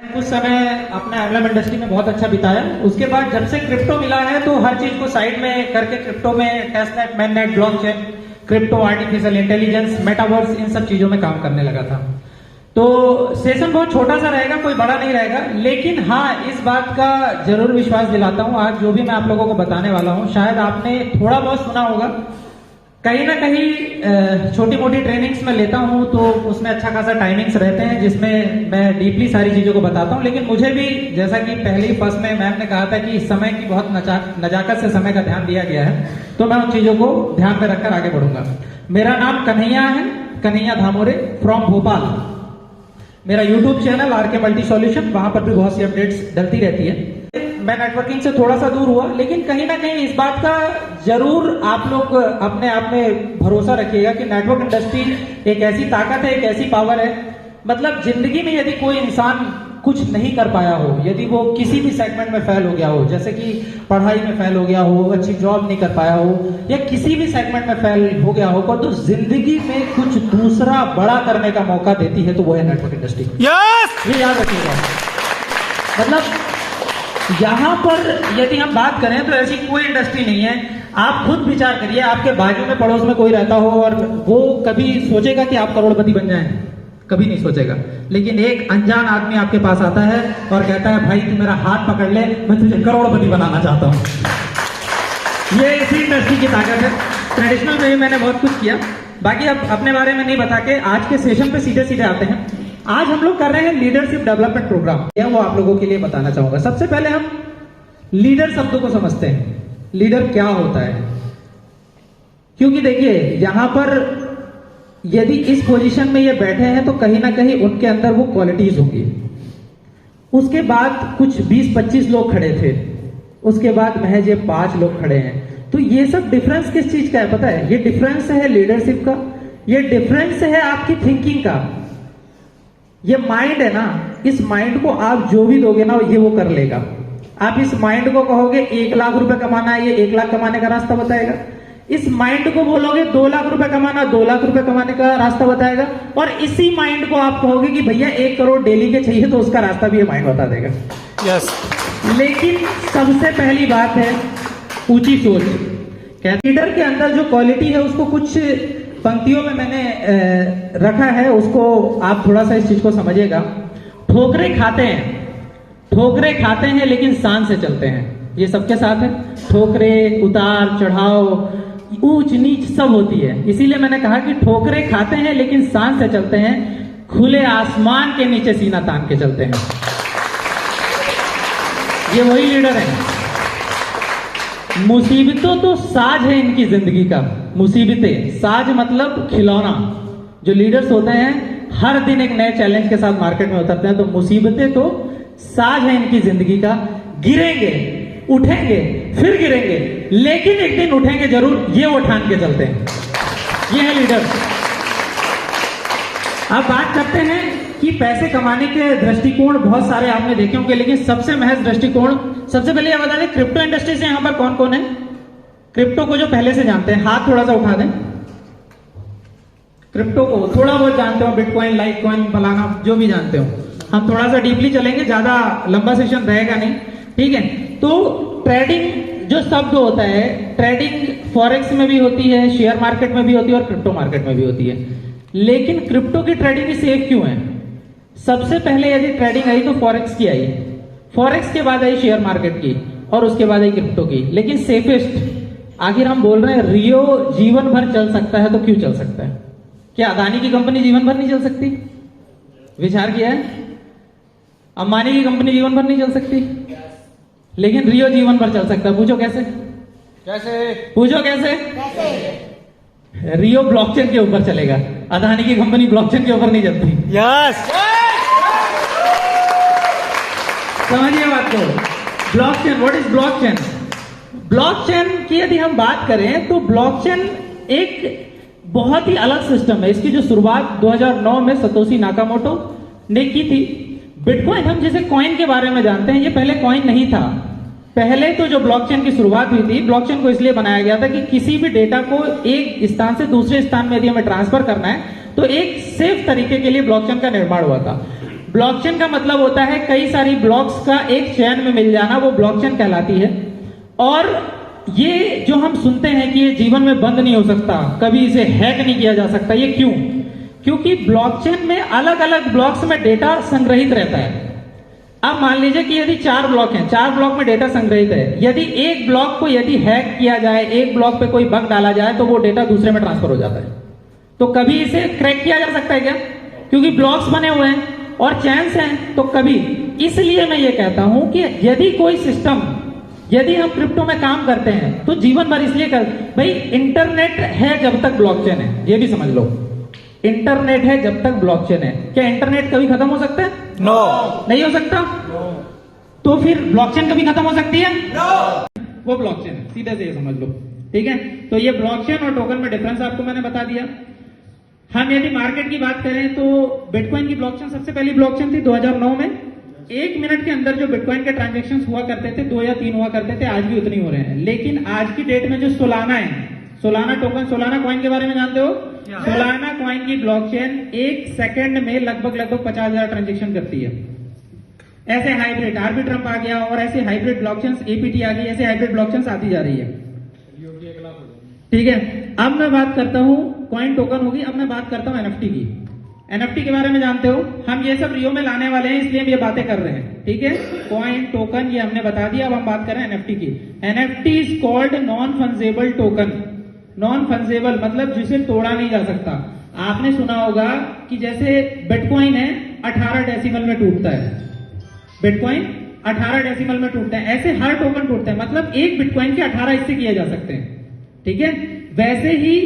कुछ समय अपना एमएलएम इंडस्ट्री में बहुत अच्छा बिताया। उसके बाद जब से क्रिप्टो मिला है तो हर चीज को साइड में करके क्रिप्टो में testnet, mainnet, blockchain, crypto, artificial intelligence, metaverse, इन सब चीजों में काम करने लगा था। तो सेशन बहुत छोटा सा रहेगा, कोई बड़ा नहीं रहेगा, लेकिन हाँ इस बात का जरूर विश्वास दिलाता हूँ, आज जो भी मैं आप लोगों को बताने वाला हूँ शायद आपने थोड़ा बहुत सुना होगा, कहीं ना कहीं छोटी मोटी ट्रेनिंग्स में लेता हूं तो उसमें अच्छा खासा टाइमिंग्स रहते हैं जिसमें मैं डीपली सारी चीजों को बताता हूं। लेकिन मुझे भी जैसा कि पहले ही फर्स्ट में मैम ने कहा था कि समय की बहुत नजाकत से समय का ध्यान दिया गया है, तो मैं उन चीजों को ध्यान में रखकर आगे बढ़ूंगा। मेरा नाम कन्हैया है, कन्हैया धामोरे फ्रॉम भोपाल। मेरा YouTube channel RK multi solution, वहां पर भी बहुत सी अपडेट्स डलती रहती है। मैं नेटवर्किंग से थोड़ा सा दूर हुआ, लेकिन कहीं ना कहीं इस बात का जरूर आप लोग अपने आप में भरोसा रखिएगा कि नेटवर्क इंडस्ट्री एक ऐसी ताकत है, एक ऐसी पावर है, मतलब जिंदगी में यदि कोई इंसान कुछ नहीं कर पाया हो, यदि वो किसी भी सेगमेंट में फेल हो गया हो, जैसे कि पढ़ाई में फेल हो गया हो, अच्छी जॉब नहीं कर पाया हो, या किसी भी सेगमेंट में फेल हो गया होगा, तो जिंदगी में कुछ दूसरा बड़ा करने का मौका देती है, तो वो है नेटवर्क इंडस्ट्री। ये याद रखिएगा। मतलब यहां पर यदि हम बात करें तो ऐसी कोई इंडस्ट्री नहीं है। आप खुद विचार करिए, आपके बाजू में पड़ोस में कोई रहता हो और वो कभी सोचेगा कि आप करोड़पति बन जाएं? कभी नहीं सोचेगा। लेकिन एक अनजान आदमी आपके पास आता है और कहता है भाई तू मेरा हाथ पकड़ ले, मैं तुझे करोड़पति बनाना चाहता हूं। ये इसी इंडस्ट्री की ताकत है। ट्रेडिशनल में भी मैंने बहुत कुछ किया, बाकी अब अपने बारे में नहीं बता के आज के सेशन पे सीधे सीधे आते हैं। आज हम लोग कर रहे हैं लीडरशिप डेवलपमेंट प्रोग्राम, क्या वो आप लोगों के लिए बताना चाहूंगा। सबसे पहले हम लीडर शब्द को समझते हैं, लीडर क्या होता है। क्योंकि देखिए यहां पर यदि इस पोजीशन में ये बैठे हैं तो कहीं ना कहीं उनके अंदर वो क्वालिटीज होंगी। उसके बाद कुछ 20-25 लोग खड़े थे, उसके बाद महज ये 5 लोग खड़े हैं। तो ये सब डिफरेंस किस चीज का है पता है? ये डिफरेंस है लीडरशिप का, ये डिफरेंस है आपकी थिंकिंग का। ये माइंड है ना, इस माइंड को आप जो भी दोगे ना ये वो कर लेगा। आप इस माइंड को कहोगे 1 लाख रुपए कमाना है, ये 1 लाख कमाने का रास्ता बताएगा। इस माइंड को बोलोगे 2 लाख रुपए कमाना, 2 लाख रुपए कमाने का रास्ता बताएगा। और इसी माइंड को आप कहोगे कि भैया 1 करोड़ डेली के चाहिए, तो उसका रास्ता भी ये माइंड बता देगा। यस। लेकिन सबसे पहली बात है ऊंची सोच। लीडर के अंदर जो क्वालिटी है उसको कुछ पंक्तियों में मैंने रखा है, उसको आप थोड़ा सा इस चीज को समझिएगा। ठोकरे खाते हैं लेकिन शान से चलते हैं। ये सबके साथ है। ठोकरे, उतार चढ़ाव, ऊंच नीच सब होती है। इसीलिए मैंने कहा कि ठोकरे खाते हैं लेकिन शान से चलते हैं, खुले आसमान के नीचे सीना तान के चलते हैं। ये वही लीडर है। मुसीबतों तो साज है इनकी जिंदगी का। मुसीबतें, साज मतलब खिलौना। जो लीडर्स होते हैं हर दिन एक नए चैलेंज के साथ मार्केट में उतरते हैं, तो मुसीबतें तो साज है इनकी जिंदगी का। गिरेंगे, उठेंगे, फिर गिरेंगे, लेकिन एक दिन उठेंगे जरूर, ये वो ठान के चलते हैं। ये है लीडर। अब बात करते हैं कि पैसे कमाने के दृष्टिकोण बहुत सारे आपने देखे होंगे, लेकिन सबसे महज दृष्टिकोण, सबसे पहले यह बता दें क्रिप्टो इंडस्ट्री से यहां पर कौन कौन है? क्रिप्टो को जो पहले से जानते हैं हाथ थोड़ा सा उठा दें। क्रिप्टो को थोड़ा बहुत जानते हो, बिटकॉइन, लाइट कॉइन, फलाना, जो भी जानते हो। हम थोड़ा सा डीपली चलेंगे, ज्यादा लंबा सेशन रहेगा नहीं, ठीक है? तो ट्रेडिंग जो शब्द होता है, ट्रेडिंग फॉरेक्स में भी होती है, शेयर मार्केट में भी होती है और क्रिप्टो मार्केट में भी होती है। लेकिन क्रिप्टो की ट्रेडिंग ही सेफ क्यों है? सबसे पहले यदि ट्रेडिंग आई तो फॉरेक्स की आई, फॉरेक्स के बाद आई शेयर मार्केट की, और उसके बाद आई क्रिप्टो की। लेकिन सेफेस्ट, आखिर हम बोल रहे हैं रियो जीवन भर चल सकता है, तो क्यों चल सकता है? क्या अदानी की कंपनी जीवन भर नहीं चल सकती? विचार किया है? अंबानी की कंपनी जीवन भर नहीं चल सकती, लेकिन रियो जीवन भर चल सकता है। पूछो कैसे? पूछो कैसे? रियो ब्लॉकचेन के ऊपर चलेगा, अदानी की कंपनी ब्लॉकचेन के ऊपर नहीं चलती। यस, समझिए बात को। Blockchain, what is blockchain? Blockchain की यदि हम बात करें तो ब्लॉकचेन एक बहुत ही अलग सिस्टम है। इसकी जो शुरुआत 2009 में सतोशी नाकामोटो ने की थी। बिटकॉइन हम जैसे कॉइन के बारे में जानते हैं, ये पहले कॉइन नहीं था। पहले तो जो ब्लॉकचेन की शुरुआत हुई थी, ब्लॉकचेन को इसलिए बनाया गया था कि किसी भी डेटा को एक स्थान से दूसरे स्थान में यदि हमें ट्रांसफर करना है तो एक सेफ तरीके के लिए ब्लॉकचेन का निर्माण हुआ था। ब्लॉकचेन का मतलब होता है कई सारी ब्लॉक्स का एक चैन में मिल जाना, वो ब्लॉकचेन कहलाती है। और ये जो हम सुनते हैं कि ये जीवन में बंद नहीं हो सकता, कभी इसे हैक नहीं किया जा सकता, ये क्यों? क्योंकि ब्लॉकचेन में अलग अलग ब्लॉक्स में डेटा संग्रहित रहता है। अब मान लीजिए कि यदि 4 ब्लॉक हैं, 4 ब्लॉक में डेटा संग्रहित है, यदि एक ब्लॉक को यदि हैक किया जाए, एक ब्लॉक पे कोई बग डाला जाए, तो वो डेटा दूसरे में ट्रांसफर हो जाता है। तो कभी इसे क्रैक किया जा सकता है क्या? क्योंकि ब्लॉक्स बने हुए हैं और चैन्स हैं, तो कभी। इसलिए मैं ये कहता हूं कि यदि कोई सिस्टम, यदि हम क्रिप्टो में काम करते हैं तो जीवन भर इसलिए कर, भाई इंटरनेट है जब तक ब्लॉकचेन है, ये भी समझ लो। इंटरनेट है जब तक ब्लॉकचेन है। क्या इंटरनेट कभी खत्म हो सकता है? नो, नहीं हो सकता। तो फिर ब्लॉकचेन कभी खत्म हो सकती है? वो ब्लॉकचेन है, सीधे से ये समझ लो। ठीक है, तो ये ब्लॉकचेन और टोकन में डिफरेंस आपको मैंने बता दिया। हम यदि मार्केट की बात करें तो बिटकॉइन की ब्लॉकचेन सबसे पहली ब्लॉकचेन थी 2009 में। 1 मिनट के अंदर जो बिटकॉइन के ट्रांजेक्शन हुआ करते थे 2 या 3 हुआ करते थे, आज भी उतनी हो रहे हैं। लेकिन आज की डेट में जो सोलाना है, सोलाना टोकन, सोलाना कॉइन के बारे में जानते हो? सोलाना कॉइन की ब्लॉकचेन 1 सेकंड में लगभग 50,000 ट्रांजेक्शन करती है। ऐसे हाइब्रिड, आर्बिट्रम आ गया और ऐसे हाइब्रिड ब्लॉकचेन, एपीटी आ गई, ऐसे हाइब्रिड ब्लॉकचेन आती जा रही है। ठीक है, अब मैं बात करता हूं, कॉइन टोकन होगी, अब मैं बात करता हूं एनएफटी की। एनएफटी के बारे में जानते हो? हम ये सब रियो में लाने वाले हैं, इसलिए हम ये बातें कर रहे हैं। ठीक है, कॉइन टोकन ये हमने बता दिया। अब हम बात कर रहे हैं एनएफटी की। NFT is called non fungible token. Non fungible मतलब जिसे तोड़ा नहीं जा सकता। आपने सुना होगा कि जैसे बिटकॉइन है 18 डेसिमल में टूटता है, बिटकॉइन 18 डेसिमल में टूटता है, ऐसे हर टोकन टूटता है। मतलब एक बिटकॉइन के 18 हिस्से किए जा सकते हैं। ठीक है, वैसे ही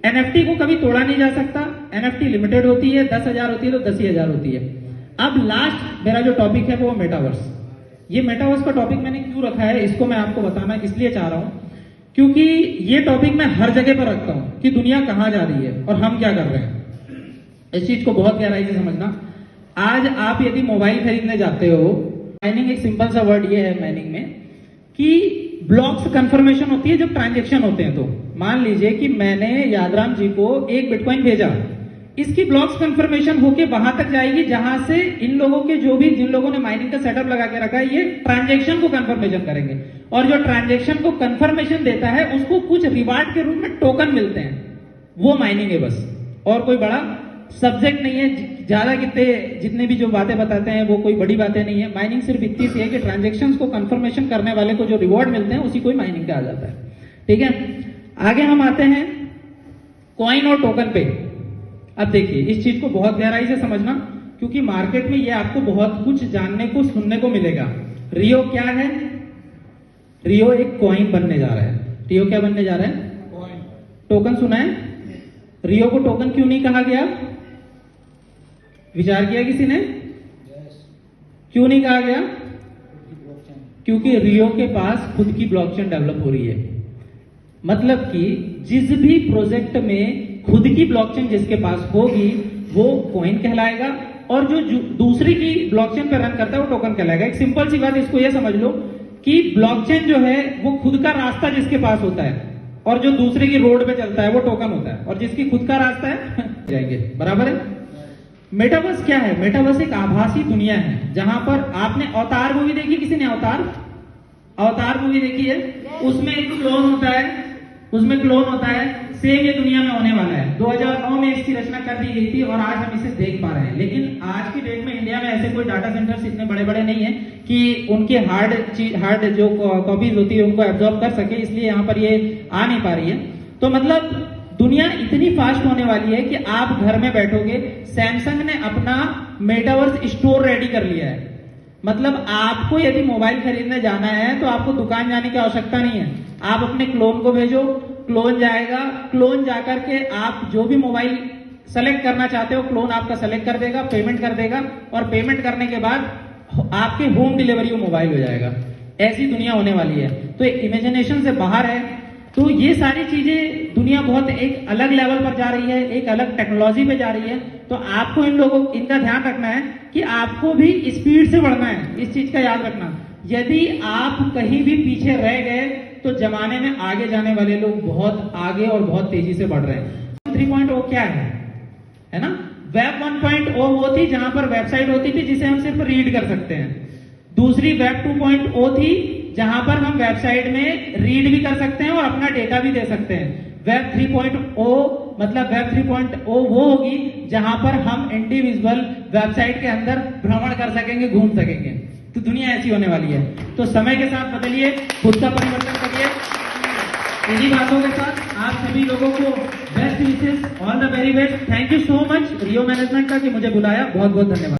एनएफटी को कभी तोड़ा नहीं जा सकता। एनएफटी लिमिटेड होती है, 10,000 होती है तो 10,000 होती है। अब लास्ट मेरा जो टॉपिक है वो मेटावर्स। ये मेटावर्स का टॉपिक मैंने क्यों रखा है, इसको मैं आपको बताना इसलिए चाह रहा हूं क्योंकि ये टॉपिक मैं हर जगह पर रखता हूं कि दुनिया कहां जा रही है और हम क्या कर रहे हैं। इस चीज को बहुत गहराई से समझना। आज आप यदि मोबाइल खरीदने जाते हो, माइनिंग एक सिंपल सा वर्ड ये है माइनिंग में कि ब्लॉक्स कंफर्मेशन होती है जब ट्रांजेक्शन होते हैं। तो मान लीजिए कि मैंने यादराम जी को 1 बिटकॉइन भेजा, इसकी ब्लॉक्स कंफर्मेशन होके वहां तक जाएगी जहां से इन लोगों के जो भी, जिन लोगों ने माइनिंग का सेटअप लगा के रखा है, ये ट्रांजेक्शन को कंफर्मेशन करेंगे। और जो ट्रांजेक्शन को कंफर्मेशन देता है उसको कुछ रिवार्ड के रूप में टोकन मिलते हैं। वो माइनिंग है बस, और कोई बड़ा सब्जेक्ट नहीं है। ज्यादा कितने जितने भी जो बातें बताते हैं वो कोई बड़ी बातें नहीं है। माइनिंग सिर्फ इतनी सी है कि ट्रांजेक्शन्स को कंफर्मेशन करने वाले को जो रिवॉर्ड मिलते हैं उसी को ही माइनिंग कहा जाता है। ठीक है, आगे हम आते हैं कॉइन और टोकन पे। अब देखिए, इस चीज को बहुत गहराई से समझना क्योंकि मार्केट में ये आपको बहुत कुछ जानने को, सुनने को मिलेगा। रियो क्या है? रियो एक कॉइन बनने जा रहा है। रियो क्या बनने जा रहा है? कॉइन। टोकन सुना है? रियो को टोकन क्यों नहीं कहा गया? विचार किया किसी ने? क्यों नहीं कहा गया? क्योंकि रियो के पास खुद की ब्लॉकचेन डेवलप हो रही है। मतलब कि जिस भी प्रोजेक्ट में खुद की ब्लॉकचेन जिसके पास होगी वो कॉइन कहलाएगा, और जो दूसरी की ब्लॉकचेन पर रन करता है वो टोकन कहलाएगा। एक सिंपल सी बात इसको ये समझ लो कि ब्लॉकचेन जो है वो खुद का रास्ता जिसके पास होता है, और जो दूसरे की रोड पे चलता है वो टोकन होता है, और जिसकी खुद का रास्ता है जाएंगे। बराबर है? मेटावर्स क्या है? मेटावर्स एक आभासी दुनिया है जहां पर आपने अवतार मूवी देखी? किसी ने अवतार मूवी देखी है? उसमें एक क्लोन होता है, उसमें क्लोन होता है। सेम ये दुनिया में होने वाला है। 2009 में इसकी रचना कर दी गई थी और आज हम इसे देख पा रहे हैं। लेकिन आज की डेट में इंडिया में ऐसे कोई डाटा सेंटर्स इतने बड़े बड़े नहीं है कि उनके हार्ड जो कॉपीज होती है उनको एब्जॉर्ब कर सके, इसलिए यहाँ पर ये आ नहीं पा रही है। तो मतलब दुनिया इतनी फास्ट होने वाली है कि आप घर में बैठोगे। सैमसंग ने अपना मेटावर्स स्टोर रेडी कर लिया है। मतलब आपको यदि मोबाइल खरीदने जाना है तो आपको दुकान जाने की आवश्यकता नहीं है। आप अपने क्लोन को भेजो, क्लोन जाएगा, क्लोन जाकर के आप जो भी मोबाइल सेलेक्ट करना चाहते हो क्लोन आपका सेलेक्ट कर देगा, पेमेंट कर देगा, और पेमेंट करने के बाद आपके होम डिलीवरी वो मोबाइल हो जाएगा। ऐसी दुनिया होने वाली है। तो इमेजिनेशन से बाहर है। तो ये सारी चीजें, दुनिया बहुत एक अलग लेवल पर जा रही है, एक अलग टेक्नोलॉजी पे जा रही है। तो आपको इनका ध्यान रखना है कि आपको भी स्पीड से बढ़ना है। इस चीज का याद रखना, यदि आप कहीं भी पीछे रह गए तो जमाने में आगे जाने वाले लोग बहुत आगे और बहुत तेजी से बढ़ रहे हैं। 3.0 क्या है ना? वेब 1.0 वो थी जहां पर वेबसाइट होती थी जिसे हम सिर्फ रीड कर सकते हैं। दूसरी वेब 2.0 थी जहां पर हम वेबसाइट में रीड भी कर सकते हैं और अपना डेटा भी दे सकते हैं। वेब 3.0 मतलब वेब 3.0 वो होगी जहां पर हम इंडिविजुअल वेबसाइट के अंदर भ्रमण कर सकेंगे, घूम सकेंगे। तो दुनिया ऐसी होने वाली है। तो समय के साथ बदलिए, खुद का परिवर्तन करिए। इन्हीं बातों के साथ आप सभी लोगों को best wishes, all the very best. Thank you so much Rio management का कि मुझे बुलाया। बहुत बहुत धन्यवाद।